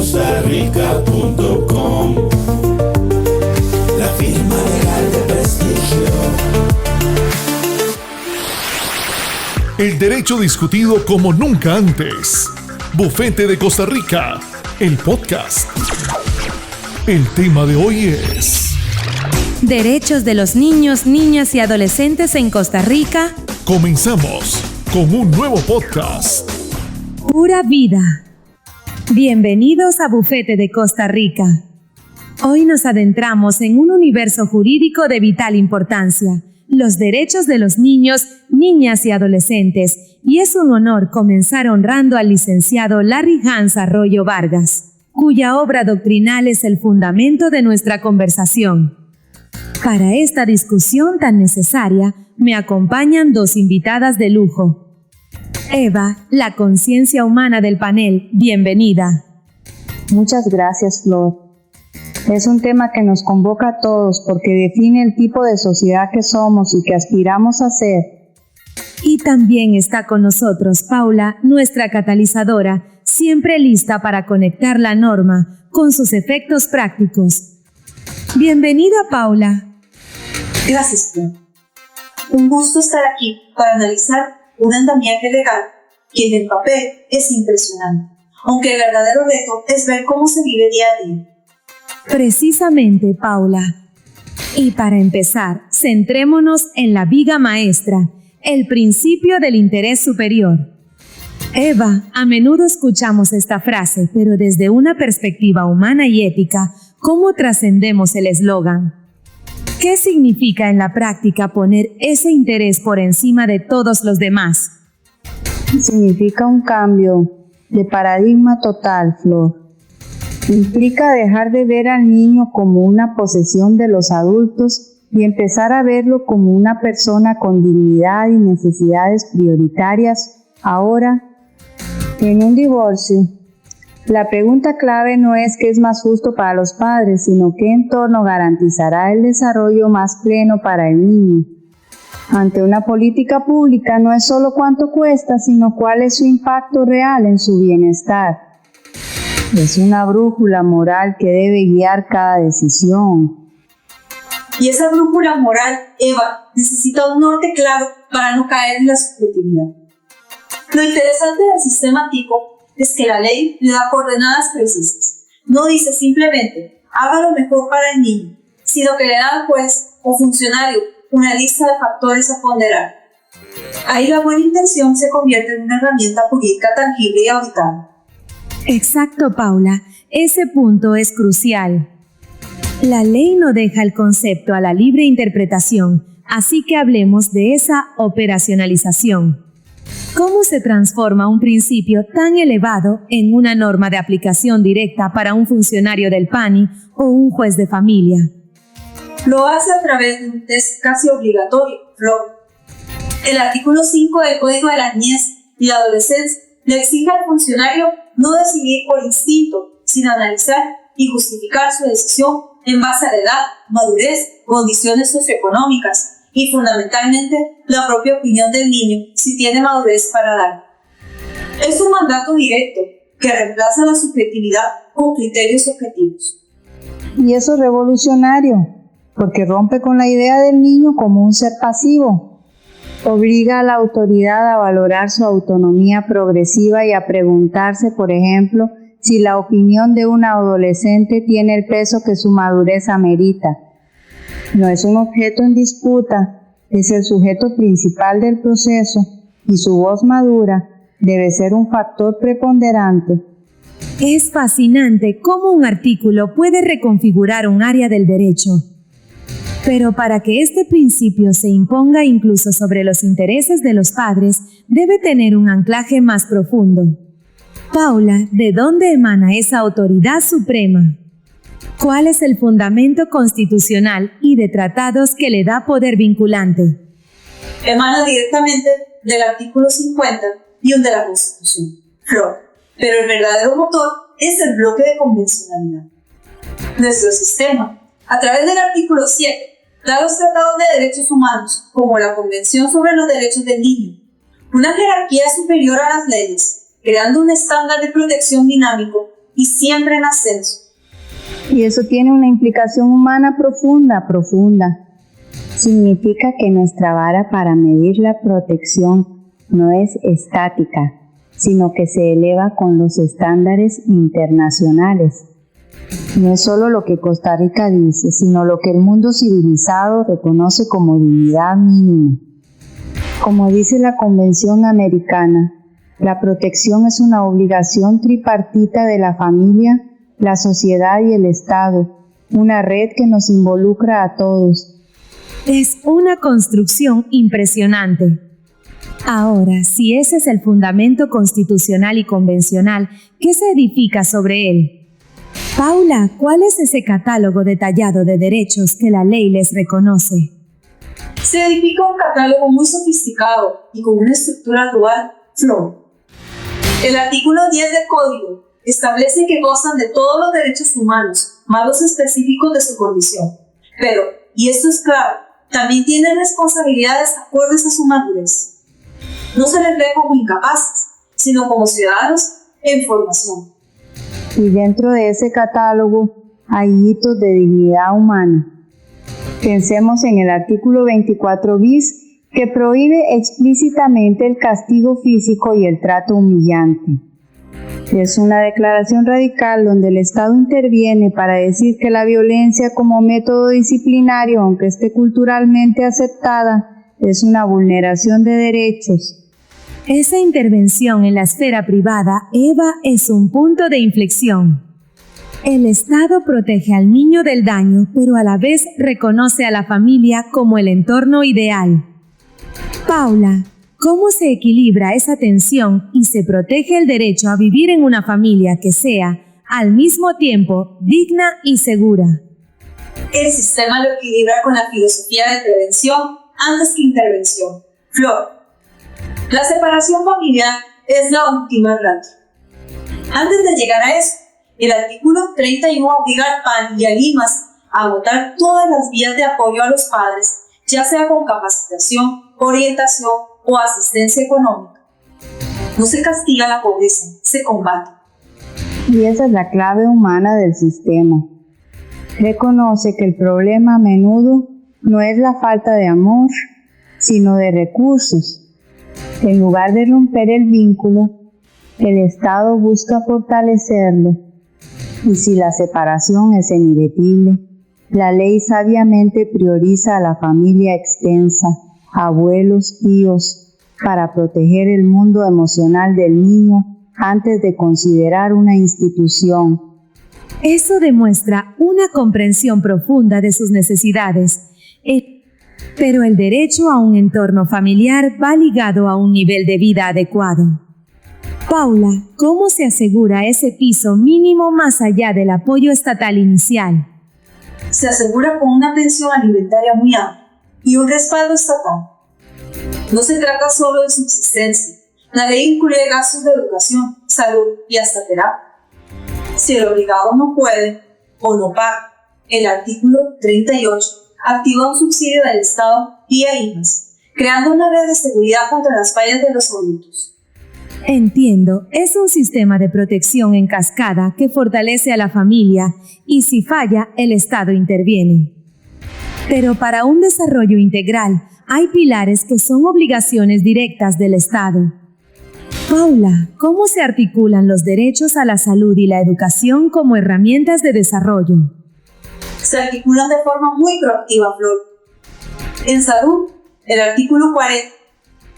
costarica.com, la firma legal de prestigio. El derecho discutido como nunca antes. Bufete de Costa Rica, el podcast. El tema de hoy es derechos de los niños, niñas y adolescentes en Costa Rica. Comenzamos con un nuevo podcast. Pura vida. Bienvenidos a Bufete de Costa Rica. Hoy nos adentramos en un universo jurídico de vital importancia, los derechos de los niños, niñas y adolescentes, y es un honor comenzar honrando al licenciado Larry Hans Arroyo Vargas, cuya obra doctrinal es el fundamento de nuestra conversación. Para esta discusión tan necesaria, me acompañan dos invitadas de lujo. Eva, la conciencia humana del panel, bienvenida. Muchas gracias, Flor. Es un tema que nos convoca a todos porque define el tipo de sociedad que somos y que aspiramos a ser. Y también está con nosotros Paula, nuestra catalizadora, siempre lista para conectar la norma con sus efectos prácticos. Bienvenida, Paula. Gracias, Flor. Un gusto estar aquí para analizar un andamiaje legal que en el papel es impresionante, aunque el verdadero reto es ver cómo se vive día a día. Precisamente, Paula. Y para empezar, centrémonos en la viga maestra, el principio del interés superior. Eva, a menudo escuchamos esta frase, pero desde una perspectiva humana y ética, ¿cómo trascendemos el eslogan? ¿Qué significa en la práctica poner ese interés por encima de todos los demás? Significa un cambio de paradigma total, Flor. Implica dejar de ver al niño como una posesión de los adultos y empezar a verlo como una persona con dignidad y necesidades prioritarias. Ahora, en un divorcio, la pregunta clave no es qué es más justo para los padres, sino qué entorno garantizará el desarrollo más pleno para el niño. Ante una política pública no es solo cuánto cuesta, sino cuál es su impacto real en su bienestar. Es una brújula moral que debe guiar cada decisión. Y esa brújula moral, Eva, necesita un norte claro para no caer en la subjetividad. Lo interesante del sistema TICO es que la ley le da coordenadas precisas. No dice simplemente, haga lo mejor para el niño, sino que le da al juez o funcionario una lista de factores a ponderar. Ahí la buena intención se convierte en una herramienta jurídica tangible y auditable. Exacto, Paula. Ese punto es crucial. La ley no deja el concepto a la libre interpretación, así que hablemos de esa operacionalización. ¿Cómo se transforma un principio tan elevado en una norma de aplicación directa para un funcionario del PANI o un juez de familia? Lo hace a través de un test casi obligatorio, Flor. El artículo 5 del Código de la Niñez y la Adolescencia le exige al funcionario no decidir por instinto, sino analizar y justificar su decisión en base a la edad, madurez, condiciones socioeconómicas y fundamentalmente la propia opinión del niño si tiene madurez para dar. Es un mandato directo que reemplaza la subjetividad con criterios objetivos. Y eso es revolucionario, porque rompe con la idea del niño como un ser pasivo. Obliga a la autoridad a valorar su autonomía progresiva y a preguntarse, por ejemplo, si la opinión de un adolescente tiene el peso que su madurez amerita. No es un objeto en disputa, es el sujeto principal del proceso y su voz madura debe ser un factor preponderante. Es fascinante cómo un artículo puede reconfigurar un área del derecho. Pero para que este principio se imponga incluso sobre los intereses de los padres, debe tener un anclaje más profundo. Paula, ¿de dónde emana esa autoridad suprema? ¿Cuál es el fundamento constitucional y de tratados que le da poder vinculante? Emana directamente del artículo 51 de la Constitución, Flor. Pero el verdadero motor es el bloque de convencionalidad. Nuestro sistema, a través del artículo 7, da los tratados de derechos humanos, como la Convención sobre los Derechos del Niño, una jerarquía superior a las leyes, creando un estándar de protección dinámico y siempre en ascenso. Y eso tiene una implicación humana profunda. Significa que nuestra vara para medir la protección no es estática, sino que se eleva con los estándares internacionales. No es solo lo que Costa Rica dice, sino lo que el mundo civilizado reconoce como dignidad mínima. Como dice la Convención Americana, la protección es una obligación tripartita de la familia, la sociedad y el Estado, una red que nos involucra a todos. Es una construcción impresionante. Ahora, si ese es el fundamento constitucional y convencional, ¿qué se edifica sobre él? Paula, ¿cuál es ese catálogo detallado de derechos que la ley les reconoce? Se edifica un catálogo muy sofisticado y con una estructura dual, Flor. El artículo 10 del Código establece que gozan de todos los derechos humanos, más los específicos de su condición. Pero, y esto es claro, también tienen responsabilidades acordes a su madurez. No se les ve como incapaces, sino como ciudadanos en formación. Y dentro de ese catálogo hay hitos de dignidad humana. Pensemos en el artículo 24 bis, que prohíbe explícitamente el castigo físico y el trato humillante. Es una declaración radical donde el Estado interviene para decir que la violencia como método disciplinario, aunque esté culturalmente aceptada, es una vulneración de derechos. Esa intervención en la esfera privada, Eva, es un punto de inflexión. El Estado protege al niño del daño, pero a la vez reconoce a la familia como el entorno ideal. Paula, ¿cómo se equilibra esa tensión y se protege el derecho a vivir en una familia que sea, al mismo tiempo, digna y segura? El sistema lo equilibra con la filosofía de prevención antes que intervención. Flor. La separación familiar es la última ratio. Antes de llegar a eso, el artículo 31 obliga al PAN y al IMAS a agotar todas las vías de apoyo a los padres, ya sea con capacitación, orientación o asistencia económica. No se castiga la pobreza, se combate. Y esa es la clave humana del sistema. Reconoce que el problema a menudo no es la falta de amor, sino de recursos. En lugar de romper el vínculo, el Estado busca fortalecerlo. Y si la separación es inevitable, la ley sabiamente prioriza a la familia extensa, abuelos, tíos, para proteger el mundo emocional del niño antes de considerar una institución. Eso demuestra una comprensión profunda de sus necesidades. Pero el derecho a un entorno familiar va ligado a un nivel de vida adecuado. Paula, ¿cómo se asegura ese piso mínimo más allá del apoyo estatal inicial? Se asegura con una pensión alimentaria muy amplia y un respaldo estatal. No se trata solo de subsistencia. La ley incluye gastos de educación, salud y hasta terapia. Si el obligado no puede o no paga, el artículo 38 activa un subsidio del Estado vía IMAS, creando una red de seguridad contra las fallas de los adultos. Entiendo, es un sistema de protección en cascada que fortalece a la familia y si falla, el Estado interviene. Pero para un desarrollo integral, hay pilares que son obligaciones directas del Estado. Paula, ¿cómo se articulan los derechos a la salud y la educación como herramientas de desarrollo? Se articulan de forma muy proactiva, Flor. En salud, el artículo 40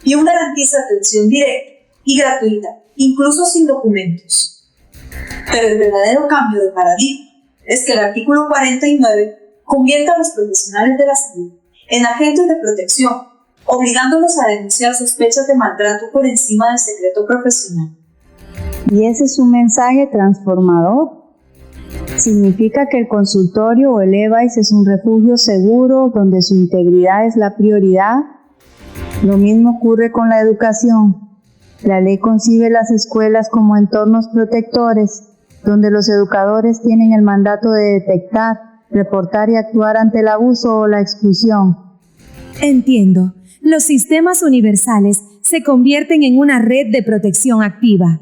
garantiza atención directa y gratuita, incluso sin documentos. Pero el verdadero cambio de paradigma es que el artículo 49 convierte a los profesionales de la salud en agentes de protección, obligándolos a denunciar sospechas de maltrato por encima del secreto profesional. ¿Y ese es un mensaje transformador? Significa que el consultorio o el EVAIS es un refugio seguro donde su integridad es la prioridad. Lo mismo ocurre con la educación. La ley concibe las escuelas como entornos protectores, donde los educadores tienen el mandato de detectar, reportar y actuar ante el abuso o la exclusión. Entiendo. Los sistemas universales se convierten en una red de protección activa.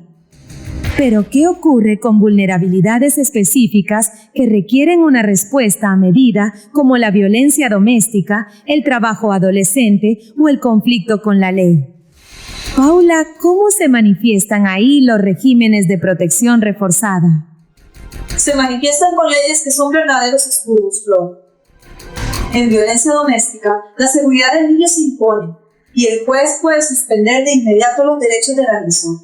Pero, ¿qué ocurre con vulnerabilidades específicas que requieren una respuesta a medida, como la violencia doméstica, el trabajo adolescente o el conflicto con la ley? Paula, ¿cómo se manifiestan ahí los regímenes de protección reforzada? Se manifiestan con leyes que son verdaderos escudos, Flor. En violencia doméstica, la seguridad del niño se impone y el juez puede suspender de inmediato los derechos del agresor.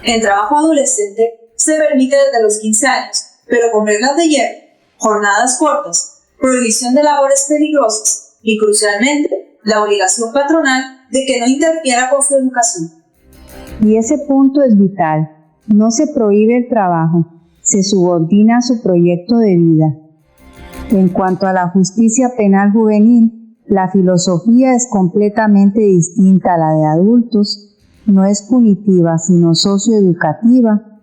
En trabajo adolescente, se permite desde los 15 años, pero con reglas de hierro, jornadas cortas, prohibición de labores peligrosas y, crucialmente, la obligación patronal de que no interfiera con su educación. Y ese punto es vital. No se prohíbe el trabajo, se subordina a su proyecto de vida. En cuanto a la justicia penal juvenil, la filosofía es completamente distinta a la de adultos. No es punitiva, sino socioeducativa.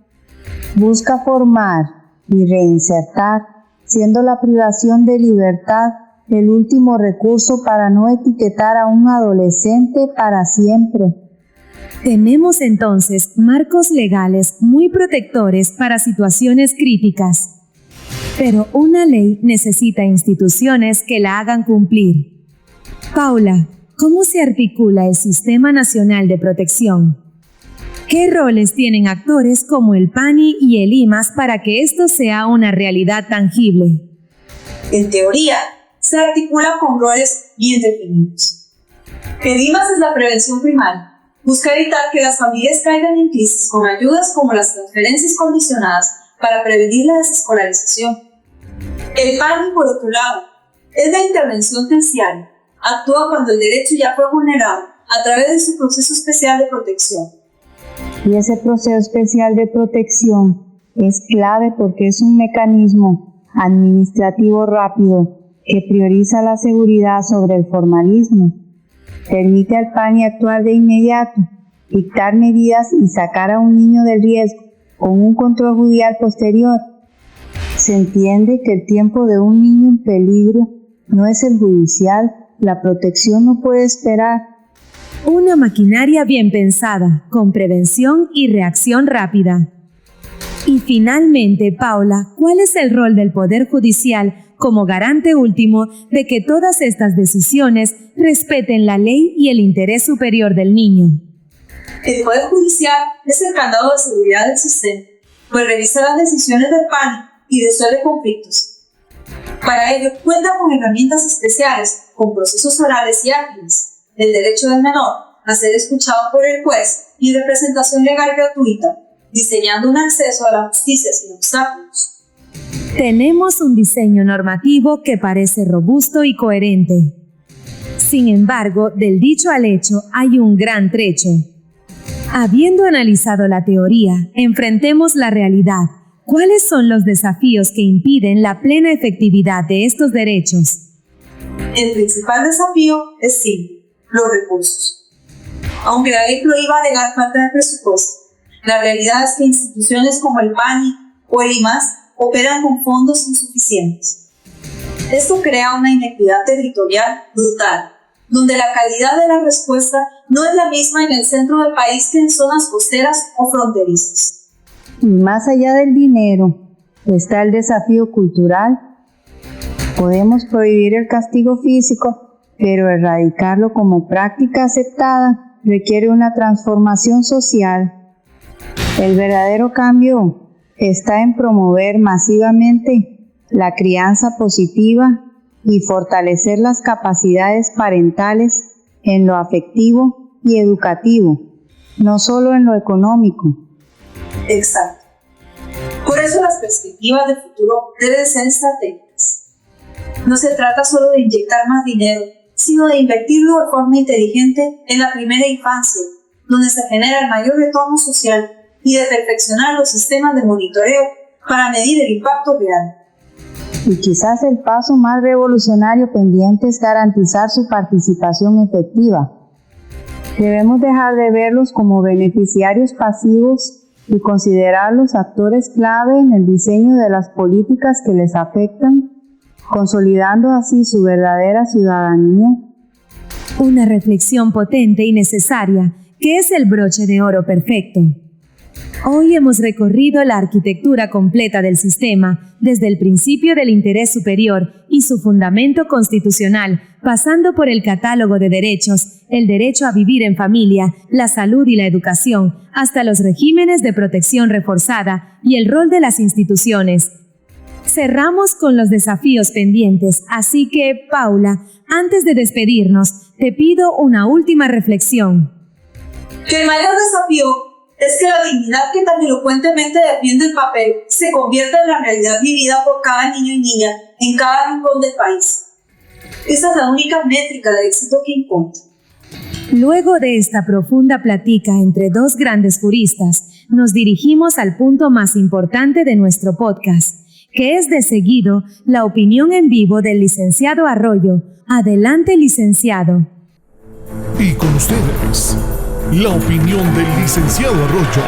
Busca formar y reinsertar, siendo la privación de libertad el último recurso para no etiquetar a un adolescente para siempre. Tenemos entonces marcos legales muy protectores para situaciones críticas. Pero una ley necesita instituciones que la hagan cumplir. Paula, ¿cómo se articula el Sistema Nacional de Protección? ¿Qué roles tienen actores como el PANI y el IMAS para que esto sea una realidad tangible? En teoría, se articula con roles bien definidos. El IMAS es la prevención primaria. Busca evitar que las familias caigan en crisis con ayudas como las transferencias condicionadas para prevenir la desescolarización. El PANI, por otro lado, es la intervención terciaria. Actúa cuando el derecho ya fue vulnerado a través de su proceso especial de protección. Y ese proceso especial de protección es clave porque es un mecanismo administrativo rápido que prioriza la seguridad sobre el formalismo. Permite al PANI actuar de inmediato, dictar medidas y sacar a un niño del riesgo con un control judicial posterior. Se entiende que el tiempo de un niño en peligro no es el judicial. La protección no puede esperar. Una maquinaria bien pensada, con prevención y reacción rápida. Y finalmente, Paula, ¿cuál es el rol del Poder Judicial como garante último de que todas estas decisiones respeten la ley y el interés superior del niño? El Poder Judicial es el candado de seguridad del sistema, pues revisa las decisiones del PANI y resuelve conflictos. Para ello, cuenta con herramientas especiales, con procesos orales y ágiles, el derecho del menor a ser escuchado por el juez y representación legal gratuita, diseñando un acceso a la justicia sin obstáculos. Tenemos un diseño normativo que parece robusto y coherente. Sin embargo, del dicho al hecho hay un gran trecho. Habiendo analizado la teoría, enfrentemos la realidad. ¿Cuáles son los desafíos que impiden la plena efectividad de estos derechos? El principal desafío es simple: los recursos. Aunque la ley prohíba alegar falta de presupuesto, la realidad es que instituciones como el PANI o el IMAS operan con fondos insuficientes. Esto crea una inequidad territorial brutal, donde la calidad de la respuesta no es la misma en el centro del país que en zonas costeras o fronterizas. Y más allá del dinero, está el desafío cultural. Podemos prohibir el castigo físico, pero erradicarlo como práctica aceptada requiere una transformación social. El verdadero cambio está en promover masivamente la crianza positiva y fortalecer las capacidades parentales en lo afectivo y educativo, no solo en lo económico. Exacto. Por eso las perspectivas de futuro deben ser estratégicas. No se trata solo de inyectar más dinero, sino de invertirlo de forma inteligente en la primera infancia, donde se genera el mayor retorno social, y de perfeccionar los sistemas de monitoreo para medir el impacto real. Y quizás el paso más revolucionario pendiente es garantizar su participación efectiva. Debemos dejar de verlos como beneficiarios pasivos y considerarlos actores clave en el diseño de las políticas que les afectan, consolidando así su verdadera ciudadanía. Una reflexión potente y necesaria, que es el broche de oro perfecto. Hoy hemos recorrido la arquitectura completa del sistema, desde el principio del interés superior y su fundamento constitucional, pasando por el catálogo de derechos, el derecho a vivir en familia, la salud y la educación, hasta los regímenes de protección reforzada y el rol de las instituciones. Cerramos con los desafíos pendientes, así que, Paula, antes de despedirnos, te pido una última reflexión. Que el mayor desafío es que la dignidad que tan elocuentemente defiende el papel se convierta en la realidad vivida por cada niño y niña en cada rincón del país. Esa es la única métrica de éxito que importa. Luego de esta profunda plática entre dos grandes juristas, nos dirigimos al punto más importante de nuestro podcast, que es de seguido la opinión en vivo del licenciado Arroyo. Adelante, licenciado. Y con ustedes, la opinión del licenciado Arroyo.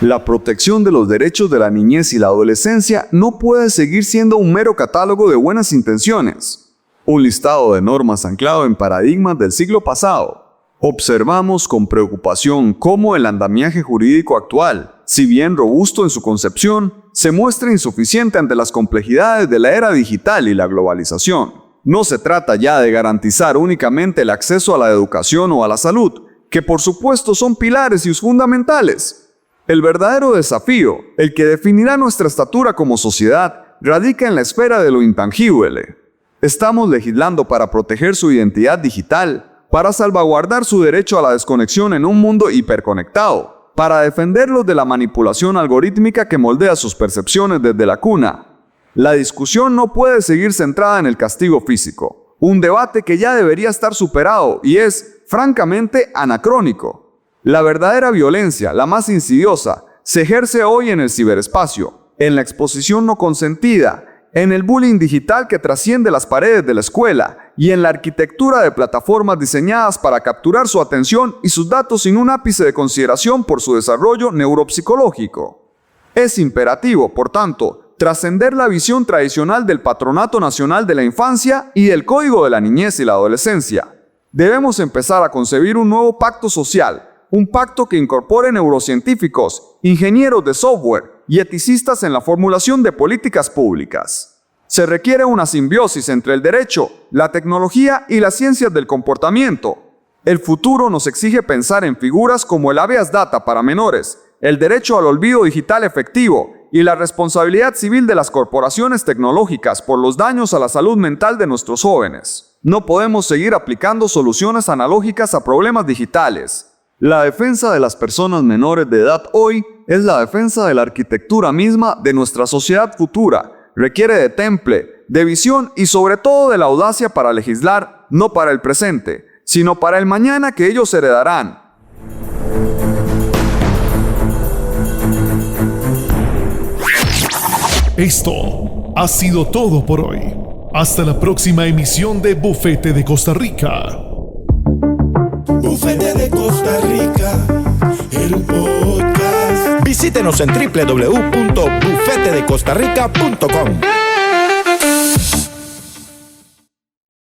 La protección de los derechos de la niñez y la adolescencia no puede seguir siendo un mero catálogo de buenas intenciones, un listado de normas anclado en paradigmas del siglo pasado. Observamos con preocupación cómo el andamiaje jurídico actual, si bien robusto en su concepción, se muestra insuficiente ante las complejidades de la era digital y la globalización. No se trata ya de garantizar únicamente el acceso a la educación o a la salud, que por supuesto son pilares y fundamentales. El verdadero desafío, el que definirá nuestra estatura como sociedad, radica en la esfera de lo intangible. Estamos legislando para proteger su identidad digital, para salvaguardar su derecho a la desconexión en un mundo hiperconectado, para defenderlos de la manipulación algorítmica que moldea sus percepciones desde la cuna. La discusión no puede seguir centrada en el castigo físico, un debate que ya debería estar superado y es, francamente, anacrónico. La verdadera violencia, la más insidiosa, se ejerce hoy en el ciberespacio, en la exposición no consentida, en el bullying digital que trasciende las paredes de la escuela y en la arquitectura de plataformas diseñadas para capturar su atención y sus datos sin un ápice de consideración por su desarrollo neuropsicológico. Es imperativo, por tanto, trascender la visión tradicional del Patronato Nacional de la Infancia y del Código de la Niñez y la Adolescencia. Debemos empezar a concebir un nuevo pacto social, un pacto que incorpore neurocientíficos, ingenieros de software y eticistas en la formulación de políticas públicas. Se requiere una simbiosis entre el derecho, la tecnología y las ciencias del comportamiento. El futuro nos exige pensar en figuras como el habeas data para menores, el derecho al olvido digital efectivo y la responsabilidad civil de las corporaciones tecnológicas por los daños a la salud mental de nuestros jóvenes. No podemos seguir aplicando soluciones analógicas a problemas digitales. La defensa de las personas menores de edad hoy es la defensa de la arquitectura misma de nuestra sociedad futura. Requiere de temple, de visión y sobre todo de la audacia para legislar, no para el presente, sino para el mañana que ellos heredarán. Esto ha sido todo por hoy. Hasta la próxima emisión de Bufete de Costa Rica. Bufete de Costa Rica, el podcast. Visítenos en www.bufetedecostarrica.com.